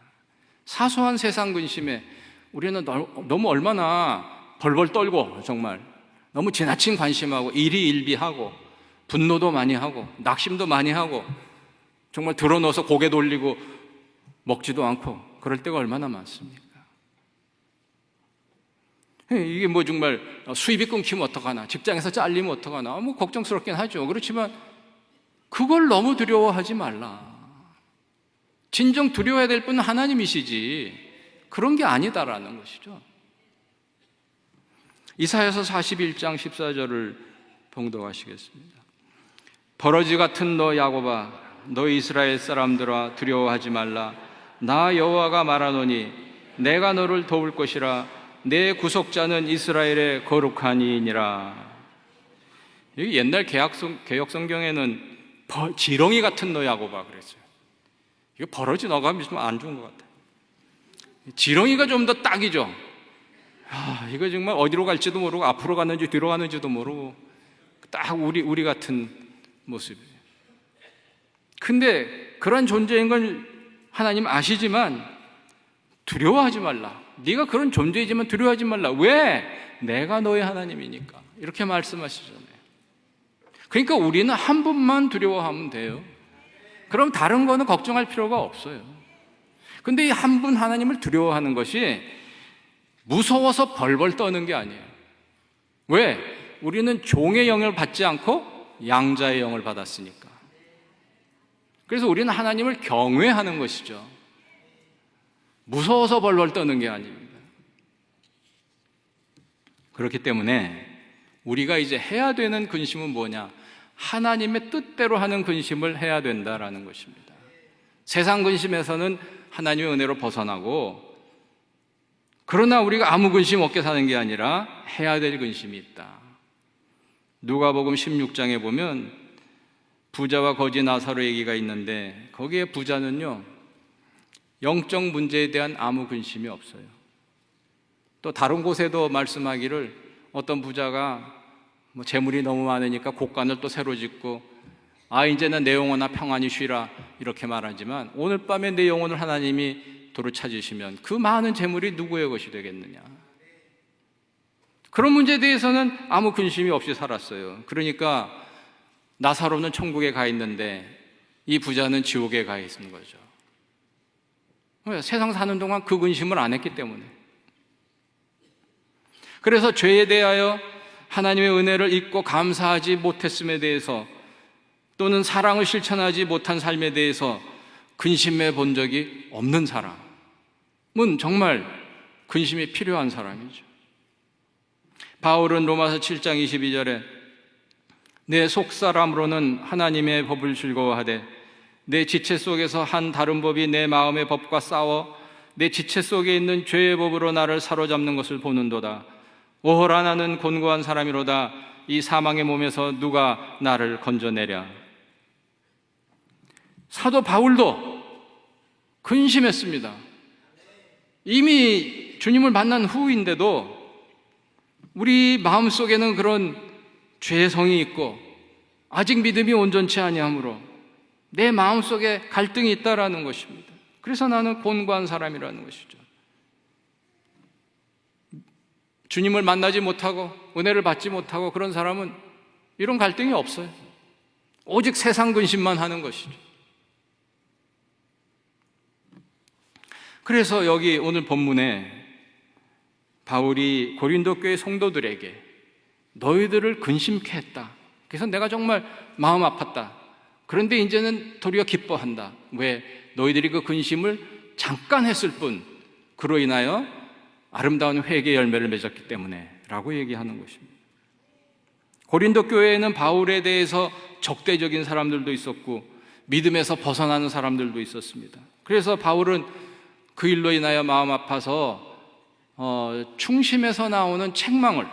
사소한 세상 근심에 우리는 너무 얼마나 벌벌 떨고 정말 너무 지나친 관심하고 일희일비하고 분노도 많이 하고 낙심도 많이 하고 정말 드러넣어서 고개 돌리고 먹지도 않고 그럴 때가 얼마나 많습니까? 이게 정말 수입이 끊기면 어떡하나, 직장에서 잘리면 어떡하나, 걱정스럽긴 하죠. 그렇지만 그걸 너무 두려워하지 말라. 진정 두려워해야 될 분은 하나님이시지 그런 게 아니다라는 것이죠. 이사야서 41장 14절을 봉독하시겠습니다. 버러지 같은 너 야곱아, 너 이스라엘 사람들아 두려워하지 말라. 나 여호와가 말하노니 내가 너를 도울 것이라. 내 구속자는 이스라엘의 거룩한 이니라. 여기 옛날 개역 성경에는 지렁이 같은 너 야곱아 그랬어요. 이거 버러지 너가 하면 좀 안 좋은 것 같아요. 지렁이가 좀 더 딱이죠. 이거 정말 어디로 갈지도 모르고 앞으로 갔는지 뒤로 가는지도 모르고 딱 우리 같은 모습이에요. 근데 그런 존재인 걸 하나님 아시지만 두려워하지 말라. 네가 그런 존재이지만 두려워하지 말라. 왜? 내가 너의 하나님이니까. 이렇게 말씀하시잖아요. 그러니까 우리는 한 분만 두려워하면 돼요. 그럼 다른 거는 걱정할 필요가 없어요. 근데 이 한 분 하나님을 두려워하는 것이 무서워서 벌벌 떠는 게 아니에요. 왜? 우리는 종의 영을 받지 않고 양자의 영을 받았으니까. 그래서 우리는 하나님을 경외하는 것이죠. 무서워서 벌벌 떠는 게 아닙니다. 그렇기 때문에 우리가 이제 해야 되는 근심은 뭐냐? 하나님의 뜻대로 하는 근심을 해야 된다라는 것입니다. 세상 근심에서는 하나님의 은혜로 벗어나고, 그러나 우리가 아무 근심 없게 사는 게 아니라 해야 될 근심이 있다. 누가복음 16장에 보면 부자와 거지 나사로 얘기가 있는데, 거기에 부자는요 영적 문제에 대한 아무 근심이 없어요. 또 다른 곳에도 말씀하기를, 어떤 부자가 재물이 너무 많으니까 곡간을 또 새로 짓고, 이제는 내 영혼아 평안히 쉬라 이렇게 말하지만, 오늘 밤에 내 영혼을 하나님이 도로 찾으시면 그 많은 재물이 누구의 것이 되겠느냐. 그런 문제에 대해서는 아무 근심이 없이 살았어요. 그러니까 나사로는 천국에 가 있는데 이 부자는 지옥에 가 있는 거죠. 왜? 세상 사는 동안 그 근심을 안 했기 때문에. 그래서 죄에 대하여 하나님의 은혜를 잊고 감사하지 못했음에 대해서, 또는 사랑을 실천하지 못한 삶에 대해서 근심해 본 적이 없는 사람은 정말 근심이 필요한 사람이죠. 바울은 로마서 7장 22절에 내 속사람으로는 하나님의 법을 즐거워하되 내 지체 속에서 한 다른 법이 내 마음의 법과 싸워 내 지체 속에 있는 죄의 법으로 나를 사로잡는 것을 보는도다. 오호라, 나는 곤고한 사람이로다. 이 사망의 몸에서 누가 나를 건져내랴. 사도 바울도 근심했습니다. 이미 주님을 만난 후인데도 우리 마음속에는 그런 죄성이 있고 아직 믿음이 온전치 아니하므로 내 마음속에 갈등이 있다라는 것입니다. 그래서 나는 곤고한 사람이라는 것이죠. 주님을 만나지 못하고 은혜를 받지 못하고 그런 사람은 이런 갈등이 없어요. 오직 세상 근심만 하는 것이죠. 그래서 여기 오늘 본문에 바울이 고린도 교회 성도들에게 너희들을 근심케 했다. 그래서 내가 정말 마음 아팠다. 그런데 이제는 도리어 기뻐한다. 왜? 너희들이 그 근심을 잠깐 했을 뿐 그로 인하여 아름다운 회개의 열매를 맺었기 때문에 라고 얘기하는 것입니다. 고린도 교회에는 바울에 대해서 적대적인 사람들도 있었고 믿음에서 벗어나는 사람들도 있었습니다. 그래서 바울은 그 일로 인하여 마음 아파서 충심에서 나오는 책망을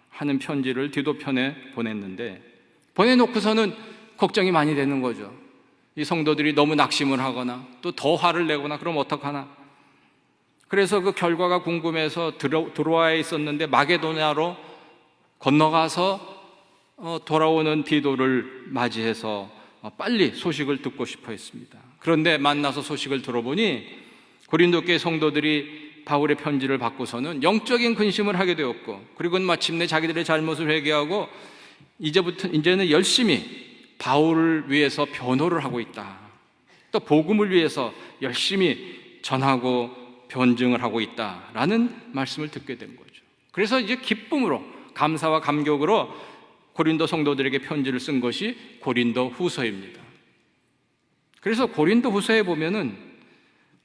하는 편지를 디도편에 보냈는데, 보내놓고서는 걱정이 많이 되는 거죠. 이 성도들이 너무 낙심을 하거나 또 더 화를 내거나 그럼 어떡하나. 그래서 그 결과가 궁금해서 드로아에 있었는데 마게도냐로 건너가서 돌아오는 디도를 맞이해서 빨리 소식을 듣고 싶어 했습니다. 그런데 만나서 소식을 들어보니 고린도 교회 성도들이 바울의 편지를 받고서는 영적인 근심을 하게 되었고, 그리고 마침내 자기들의 잘못을 회개하고 이제는 열심히 바울을 위해서 변호를 하고 있다. 또 복음을 위해서 열심히 전하고 변증을 하고 있다라는 말씀을 듣게 된 거죠. 그래서 이제 기쁨으로, 감사와 감격으로 고린도 성도들에게 편지를 쓴 것이 고린도 후서입니다. 그래서 고린도 후서에 보면은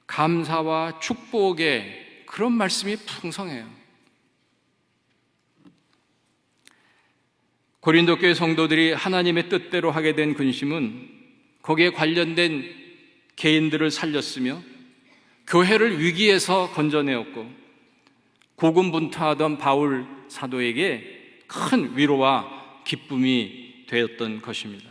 감사와 축복의 그런 말씀이 풍성해요. 고린도 교회 성도들이 하나님의 뜻대로 하게 된 근심은 거기에 관련된 개인들을 살렸으며 교회를 위기에서 건져내었고 고군분투하던 바울 사도에게 큰 위로와 기쁨이 되었던 것입니다.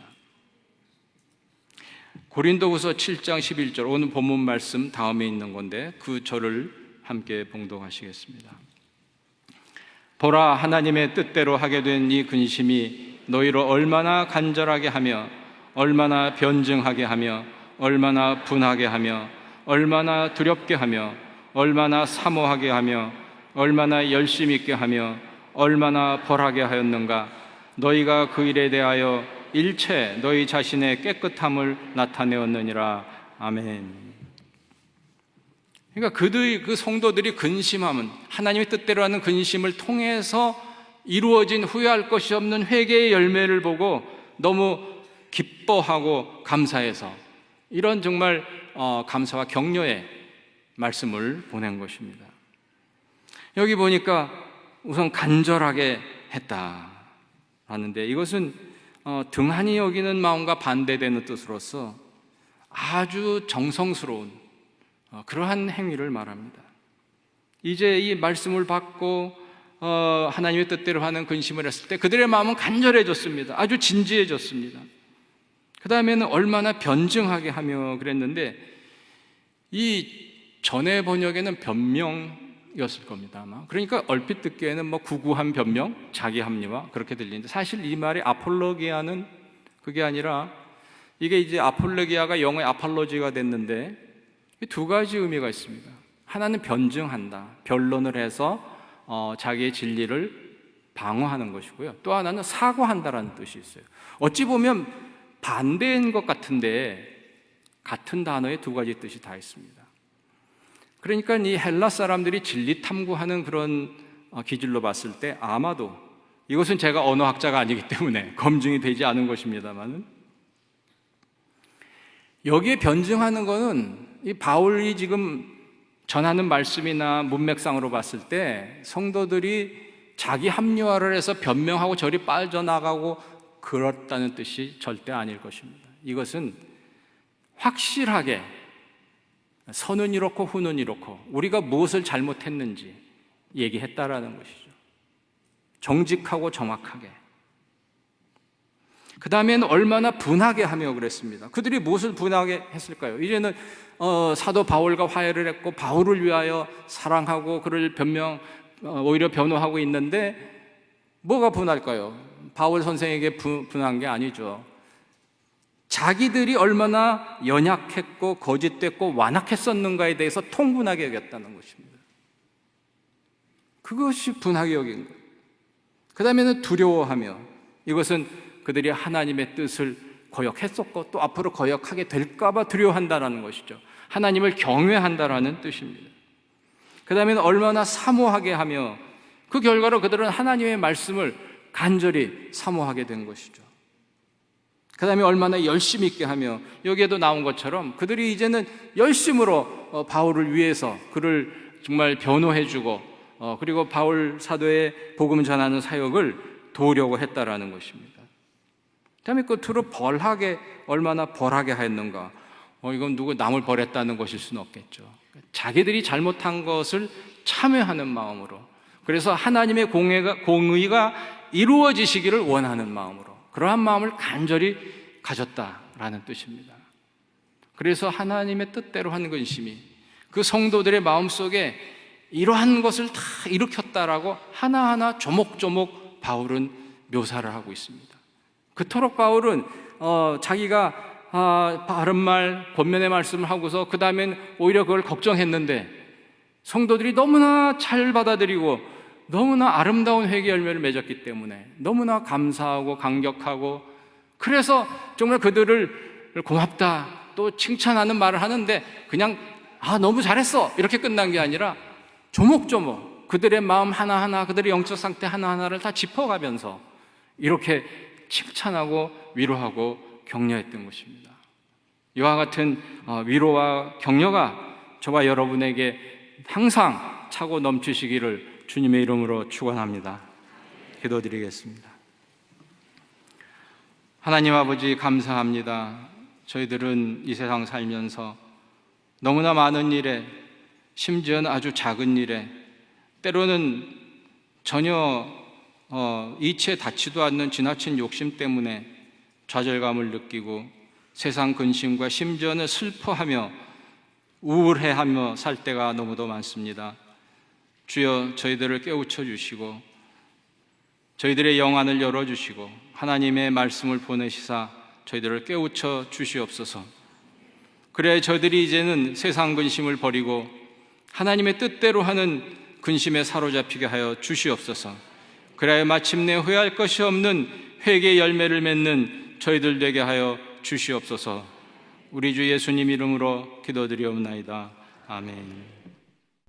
고린도후서 7장 11절, 오늘 본문 말씀 다음에 있는 건데 그 절을 함께 봉독하시겠습니다. 보라, 하나님의 뜻대로 하게 된 이 근심이 너희를 얼마나 간절하게 하며 얼마나 변증하게 하며 얼마나 분하게 하며 얼마나 두렵게 하며 얼마나 사모하게 하며 얼마나 열심 있게 하며 얼마나 벌하게 하였는가. 너희가 그 일에 대하여 일체 너희 자신의 깨끗함을 나타내었느니라. 아멘. 그러니까 그 성도들이 근심함은 하나님의 뜻대로 하는 근심을 통해서 이루어진 후회할 것이 없는 회개의 열매를 보고 너무 기뻐하고 감사해서 이런 정말 감사와 격려의 말씀을 보낸 것입니다. 여기 보니까 우선 간절하게 했다 하는데, 이것은 등한히 여기는 마음과 반대되는 뜻으로서 아주 정성스러운 그러한 행위를 말합니다. 이제 이 말씀을 받고 하나님의 뜻대로 하는 근심을 했을 때 그들의 마음은 간절해졌습니다. 아주 진지해졌습니다. 그 다음에는 얼마나 변증하게 하며 그랬는데, 이 전의 번역에는 변명이었을 겁니다 아마. 그러니까 얼핏 듣기에는 뭐 구구한 변명, 자기 합리화 그렇게 들리는데, 사실 이 말의 아폴로기아는 그게 아니라, 이게 이제 아폴로기아가 영어의 아폴로지가 됐는데 두 가지 의미가 있습니다. 하나는 변증한다, 변론을 해서 자기의 진리를 방어하는 것이고요. 또 하나는 사과한다라는 뜻이 있어요. 어찌 보면 반대인 것 같은데 같은 단어에 두 가지 뜻이 다 있습니다. 그러니까 이 헬라 사람들이 진리 탐구하는 그런 기질로 봤을 때 아마도, 이것은 제가 언어학자가 아니기 때문에 검증이 되지 않은 것입니다만은, 여기에 변증하는 거는 이 바울이 지금 전하는 말씀이나 문맥상으로 봤을 때 성도들이 자기 합리화를 해서 변명하고 저리 빠져나가고 그렇다는 뜻이 절대 아닐 것입니다. 이것은 확실하게 선은 이렇고 후는 이렇고 우리가 무엇을 잘못했는지 얘기했다라는 것이죠. 정직하고 정확하게. 그 다음에는 얼마나 분하게 하며 그랬습니다. 그들이 무엇을 분하게 했을까요? 이제는 사도 바울과 화해를 했고 바울을 위하여 사랑하고 그를 오히려 변호하고 있는데 뭐가 분할까요? 바울 선생에게 분한 게 아니죠. 자기들이 얼마나 연약했고 거짓됐고 완악했었는가에 대해서 통분하게 여겼다는 것입니다. 그것이 분하게 여긴 거예요. 그 다음에는 두려워하며, 이것은 그들이 하나님의 뜻을 거역했었고 또 앞으로 거역하게 될까 봐 두려워한다는 것이죠. 하나님을 경외한다라는 뜻입니다. 그 다음에는 얼마나 사모하게 하며, 그 결과로 그들은 하나님의 말씀을 간절히 사모하게 된 것이죠. 그 다음에 얼마나 열심히 있게 하며, 여기에도 나온 것처럼 그들이 이제는 열심으로 바울을 위해서 그를 정말 변호해주고 그리고 바울 사도의 복음 전하는 사역을 도우려고 했다라는 것입니다. 그 다음에 끝으로 얼마나 벌하게 하였는가. 이건 누구 남을 벌했다는 것일 수는 없겠죠. 자기들이 잘못한 것을 참회하는 마음으로, 그래서 하나님의 공의가 이루어지시기를 원하는 마음으로, 그러한 마음을 간절히 가졌다라는 뜻입니다. 그래서 하나님의 뜻대로 하는 근심이 그 성도들의 마음속에 이러한 것을 다 일으켰다라고 하나하나 조목조목 바울은 묘사를 하고 있습니다. 그토록 바울은 자기가 바른 말, 권면의 말씀을 하고서 그 다음엔 오히려 그걸 걱정했는데, 성도들이 너무나 잘 받아들이고 너무나 아름다운 회개 열매를 맺었기 때문에 너무나 감사하고 감격하고, 그래서 정말 그들을 고맙다 또 칭찬하는 말을 하는데, 그냥 너무 잘했어 이렇게 끝난 게 아니라 조목조목 그들의 마음 하나하나, 그들의 영적 상태 하나하나를 다 짚어가면서 이렇게 칭찬하고 위로하고 격려했던 것입니다. 이와 같은 위로와 격려가 저와 여러분에게 항상 차고 넘치시기를 주님의 이름으로 축원합니다. 기도드리겠습니다. 하나님 아버지, 감사합니다. 저희들은 이 세상 살면서 너무나 많은 일에, 심지어는 아주 작은 일에, 때로는 전혀 이치에 닿지도 않는 지나친 욕심 때문에 좌절감을 느끼고 세상 근심과 심지어는 슬퍼하며 우울해하며 살 때가 너무도 많습니다. 주여, 저희들을 깨우쳐 주시고 저희들의 영안을 열어주시고 하나님의 말씀을 보내시사 저희들을 깨우쳐 주시옵소서. 그래야 저희들이 이제는 세상 근심을 버리고 하나님의 뜻대로 하는 근심에 사로잡히게 하여 주시옵소서. 그래야 마침내 후회할 것이 없는 회개의 열매를 맺는 저희들 되게 하여 주시옵소서. 우리 주 예수님 이름으로 기도드리옵나이다. 아멘.